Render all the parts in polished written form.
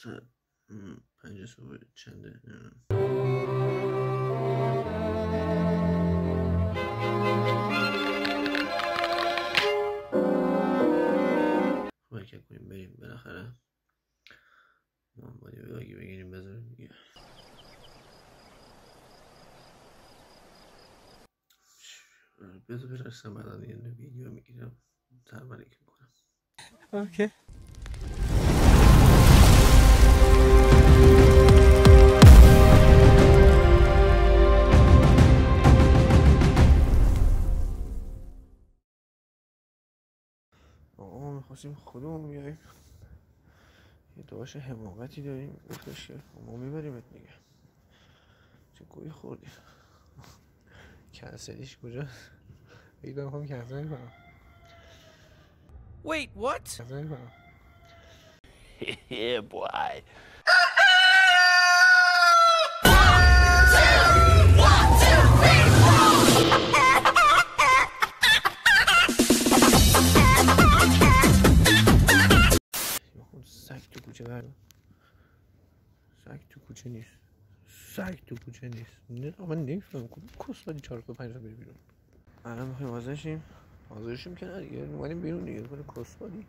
5 صبح چنده حرکت کنیم بریم بالاخره ما باید ولاگی بگیریم بذاریم دیگه. بذار برسم بعدا دیگه ویدیو میگیرم سلام علیکم کنم. اوکی آقا میخواستیم خودمون بیاییم یه داشت حماقتی داریم گفتش که ما میبریمت دیگه. چه گویی خوردیم. کنسلیش کجاست؟ بگید میخوام کنسل کنم. Wait, what? کنسل کنم. Yeah, boy. سگ تو کوچه بردم. سگ تو کوچه نیست. سگ تو کوچه نیست. نه من نمیفهمم کس دادی 4 تا 5 تا بری بیرون. الان میخوایم حاضرشیم که نه دیگه اومدیم بیرون دیگه کنه کس دادی.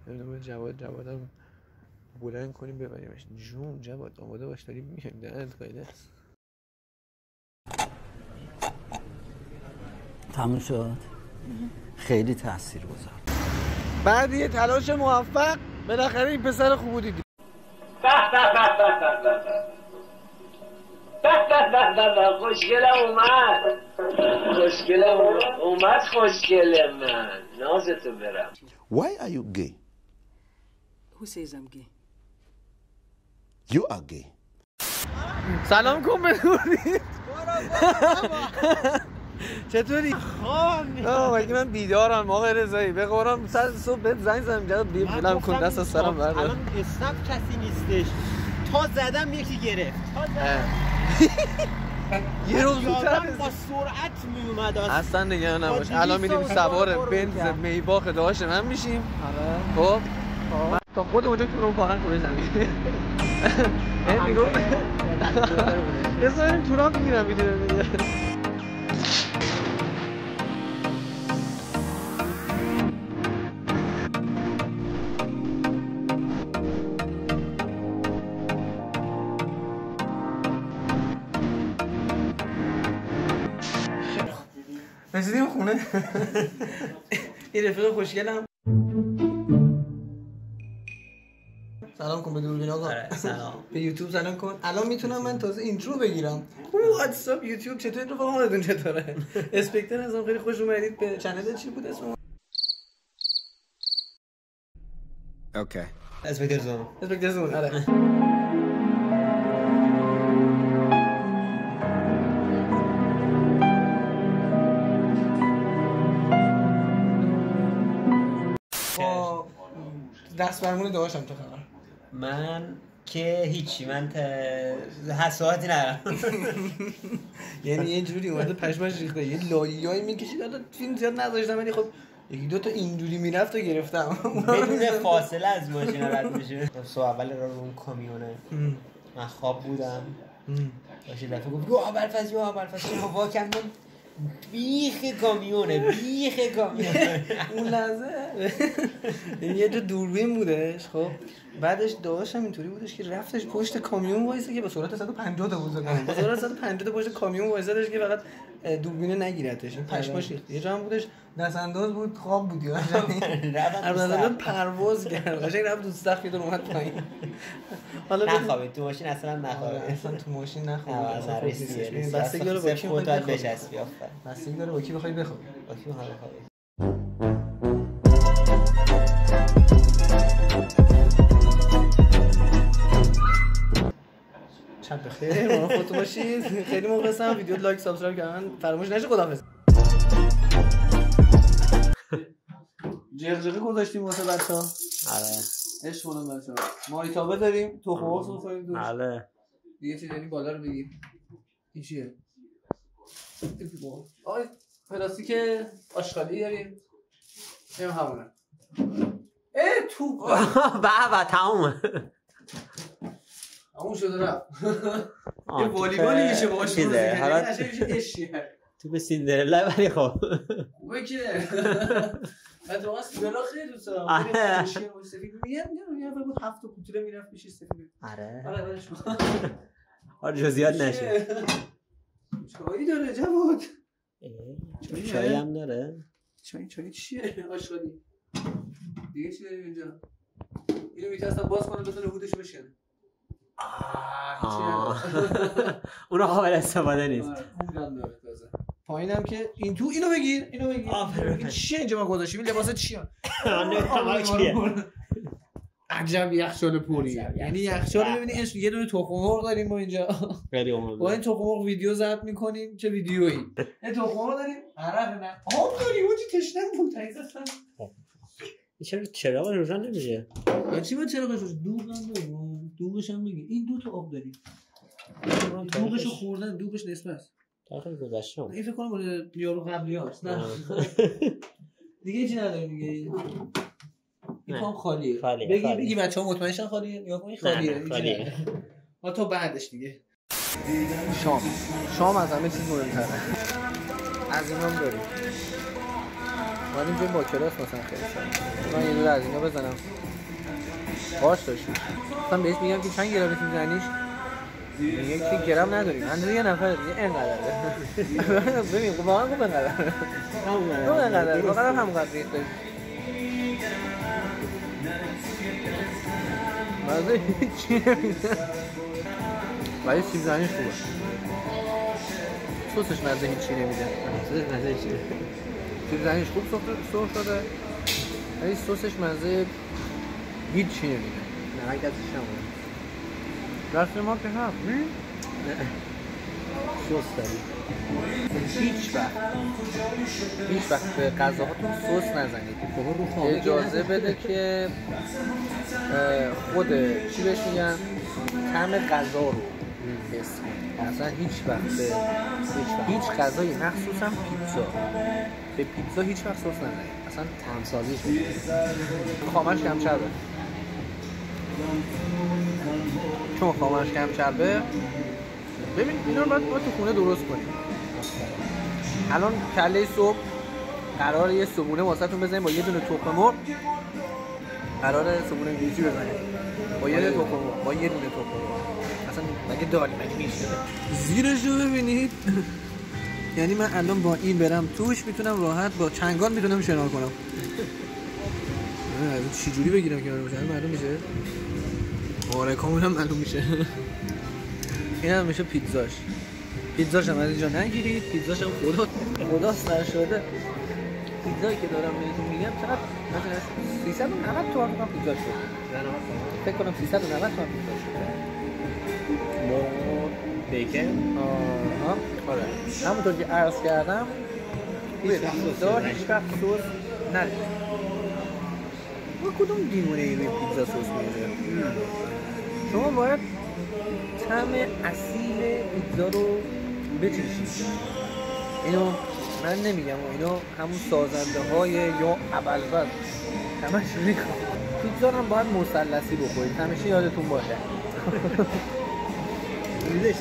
نمیدونم جوادم بلند کنیم ببریمش. جون جواد آماده باش داریم میایم دهنت قایده. تموم شد. خیلی تاثیرگذار. بعد یه تلاش موفق بالاخره این پسر خوبو دیدی. خوشگلم اومد خوشگل من نازتو برم. Why are you gay? Who says I'm gay? You are gay. سلام کن بدونید. چطوری؟ مگه من بیدارم آقا رضایی به قرآن سر صبح بهت زنگ زدم جواب بلند کن دست از سرم بردار. الان اسنپ کسی نیستش تا زدم یکی گرفت یه روز زودتر با سرعت میومد اصلا نگران نباش. الان میریم سوار بنز میباخ داشت من میشیم. خب تا خود اونجا تو رو واقعا کنه زمین این میگو بذاریم تو را میگیرم میدونم دیگه. رسیدیم خونه. این رفیق خوشگلم. سلام کن به دوربین آقا. سلام. به یوتیوب سلام کن. الان میتونم من تازه اینترو بگیرم. واتساپ یوتیوب چطور این رفاقا حالتون چطوره؟ اسپکتر ازم خیلی خوش اومدید به چنل چی بود اسمش؟ اوکی. اسپکتر زون. آره. دست برمون داشتم چه خبر؟ من که هیچی من حساسیتی ندارم. یعنی یه جوری اومده پشمش ریخته یه لایه‌ای میکشید. حالا فیلم زیاد نذاشتم ولی خب یکی دو تا اینجوری میرفت و گرفتم. بدون فاصله از ماشین رد میشه. سو اول رو اون کامیونه من خواب بودم باشه دفعه گفت یا ابوالفضل واکن من بیخ کامیونه اون لحظه یه جو دوربین بودش. خب بعدش داشتم اینطوری بودش که رفتش پشت کامیون وایسه که با سرعت 150 تا بود. با سرعت 150 تا پشت کامیون وایسادش که فقط دوربین نگیرتش. این پشماش ریخت. یه جا هم بودش دست انداز بود خواب بودی قشنگ پرواز کرد. قشنگ رفت دوست سخت دور اومد پایین. حالا نخوابید تو ماشین اصلا نخوابید. اصلا تو ماشین نخوابید. اصلا ریسکیه. بستگی داره با کی بخوای بچسبی. آفرین. بستگی داره با کی بخوای بخوابی. با کی بخوای بخوابی. شب بخیر. ما خودتون باشید. خیلی مخلصم. ویدیو لایک سابسکرایب کردن فراموش نشه. خداحافظ. جغجغه گذاشتیم واسه بچه‌ها. آره. عشق کنم بچه‌ها. مایتابه داریم. تخم مرغ می‌خوریم دوش. بله. دیگه چیز یعنی بالا رو بگیم. این چیه؟ آی پلاستیک آشغالی داریم. این همونه. تو به تمومه. اون شده رفت یه والیبالی میشه باهاش بازی حالا تو به سیندرلا ولی خب خوبه که من تو واسه بلا خیلی دوست دارم سفید میگم بود 7 تا کوتوله میرفت میشه سفید آره آره جزئیات نشه چایی داره جواد چایی هم داره چایی چیه آشغالی دیگه چی داریم اینجا اینو میتونستم باز کنم بزنه هودشو بشکنه اون قابل استفاده نیست پایینم که اینو بگیر این چیه اینجا ما گذاشتیم این لباسات چیه عجب یخچال پوری یعنی یخچال ببینید اسم یه دونه تخم مرغ داریم ما اینجا با این تخم مرغ ویدیو ضبط می‌کنیم چه ویدیویی این تخم مرغ داریم عرق نه آب داریم اون تشنه بود عزیزم چرا چراغ روشن نمیشه چی با چراغش دوغش هم بگیر این دو تا آب داریم دوغشو خوردن دوغش نصف است تاخیر گذشته این فکر کنم مال یارو قبلی هاست نه دیگه چی نداریم دیگه این پام خالیه بگی بچه‌ها مطمئنشن خالیه یا این خالیه ما تو بعدش دیگه شام از همه چیز مهم‌تره از اینا هم داریم من اینجا با کلاس مثلا خیلی شد من یه دور از اینا بزنم باش داشتیم مثلا بهش میگم که چند گرم میزنیش میگه که گرم نداریم اندازه یه نفر دیگه اینقدره ببین واقعا خوب اینقدره واقعا همونقدر ریخته مزه هیچی نمیده ولی سیب زنیش خوبه سوسش مزه هیچی نمیده سیب زنیش خوب سرخ شده ولی سوسش مزه هیچی نمیده نمک دستش نمونه دست ما که هم نه سوس داری هیچ وقت به غذاهاتون سس نزنید اجازه بده که خود چی بهش میگن طعم غذا رو حس کنید اصلا هیچ غذایی مخصوصا پیتزا به پیتزا هیچ وقت سس نزنید اصلا طعم‌سازیش خامش کم چربه چون خامش کم چربه ببین اینا رو باید تو خونه درست کنیم الان کله صبح قراره یه صبحونه واسهتون بزنیم با یه دونه تخم مرغ قراره صبحونه انگلیسی بزنیم با یه دونه تخم مرغ اصلا مگه داریم مگه میشه زیرش رو ببینید یعنی من الان با این برم توش میتونم راحت با چنگال میتونم شنا کنم چی جوری بگیرم که معلوم میشه آره کاملا معلوم میشه این هم میشه پیتزاش هم از اینجا نگیرید پیتزاش هم خدا سر شده پیتزایی که دارم بهتون میگم چقدر مثلا 390 تومن پیتزا شد فکر کنم 390 تومن پیتزا شد بیکن آره همونطور که عرض کردم پیتزا هیچ وقت سس نداره کدوم دیوونه روی پیتزا سس میذاره شما باید طعم اصیل پیتزا رو بچشید اینو من نمیگم اینو همون سازنده های یا ابوالفضل همش میگم پیتزا رو هم باید مثلثی بخورید همیشه یادتون باشه ریزش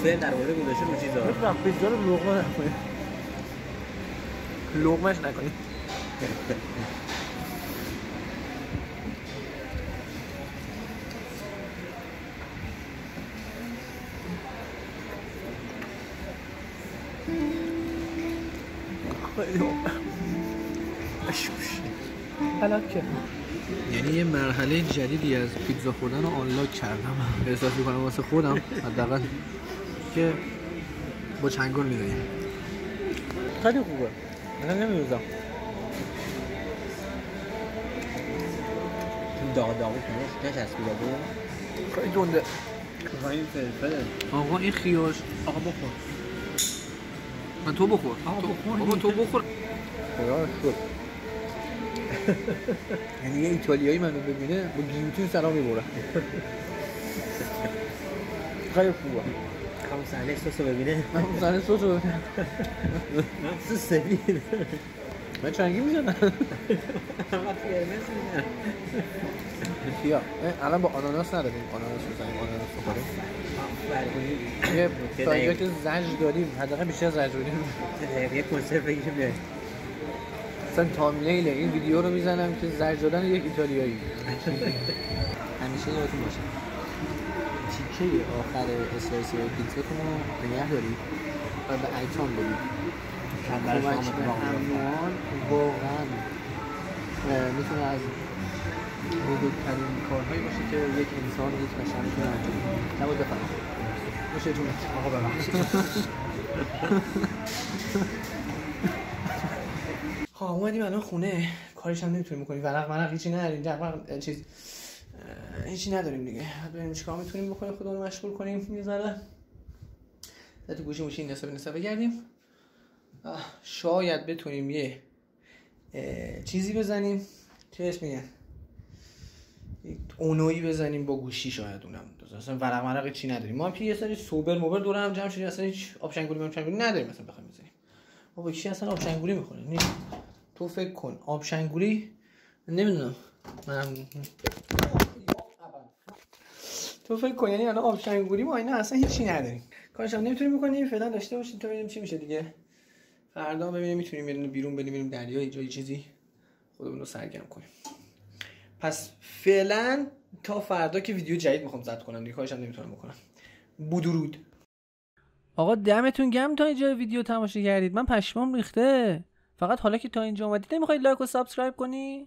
فعلا در مورد گذاشته رو چیزا پیتزا رو لقمهش نکنید یعنی یه مرحله جدیدی از پیتزا خوردن رو آنلاک کردم احساس می‌کنم واسه خودم حداقل که با چنگال می‌زنیم خیلی خوبه من نمی‌روزم داغ کنش چسبیده بود خیلی گنده این فلفله آقا این خیاش آقا بخور من تو بخور بابا تو بخور خدا شد یعنی یه ایتالیایی منو ببینه با گیوتین سلام میبره خیلی خوبه همون صحنه سس رو ببینه همون صحنه سس رو ببینه سس سفید من چنگی میزنم. بیا الان با آناناس نداریم، آناناس بزنیم، آناناس بخوریم. یه تا که زجر داریم، حداقل بیشتر زجر داریم. یه کنسرت بگیریم بیایم. مثلا تاملیل این ویدیو رو میزنم که زجر دادن یک ایتالیایی. همیشه یادتون باشه تیکه آخر اسلایس پیتزاتون رو نگه دارید و به ایتام بدید. کمک به همون واقعا میتونه از بزرگترین کارهایی باشه که یک انسان یک بشر میتونه انجام بده. نباید بفرمایید. باشه جون آقا ببخشید. خب اومدیم الان خونه، کارش هم نمیتونیم بکنیم، ورق هیچی نداریم، هیچی نداریم دیگه. ببینیم چیکار میتونیم بکنیم خودمون مشغول کنیم یه ذره. تو گوشی موشی این حساب بگردیم. شاید بتونیم یه چیزی بزنیم، چه اسم میگن؟ اونویی بزنیم با گوشی، شاید اونم اصلا ورق چی نداریم. ما هم که یه سری سوبر موبر دور هم جمع شدیم، اصلا هیچ آبشنگولی نداریم مثلا بخوایم بزنیم. ما با کی اصلا آبشنگولی میخوره؟ نیست. تو فکر کن آبشنگولی نمیدونم. تو فکر کن یعنی الان آبشنگولی ما اینا اصلا هیچی نداریم. کارش هم نمیتونیم بکنیم، فعلا داشته باشیم تا ببینیم چی میشه دیگه. فردا ببینیم میتونیم بریم بیرون بریم دریا یه جای چیزی خودمون رو سرگرم کنیم. پس فعلا تا فردا که ویدیو جدید میخوام ضبط کنم دیگه، کارش هم نمیتونم بکنم. بدرود. آقا دمتون گرم تا اینجا ویدیو تماشا کردید. من پشمام ریخته. فقط حالا که تا اینجا اومدید نمیخواید لایک و سابسکرایب کنی؟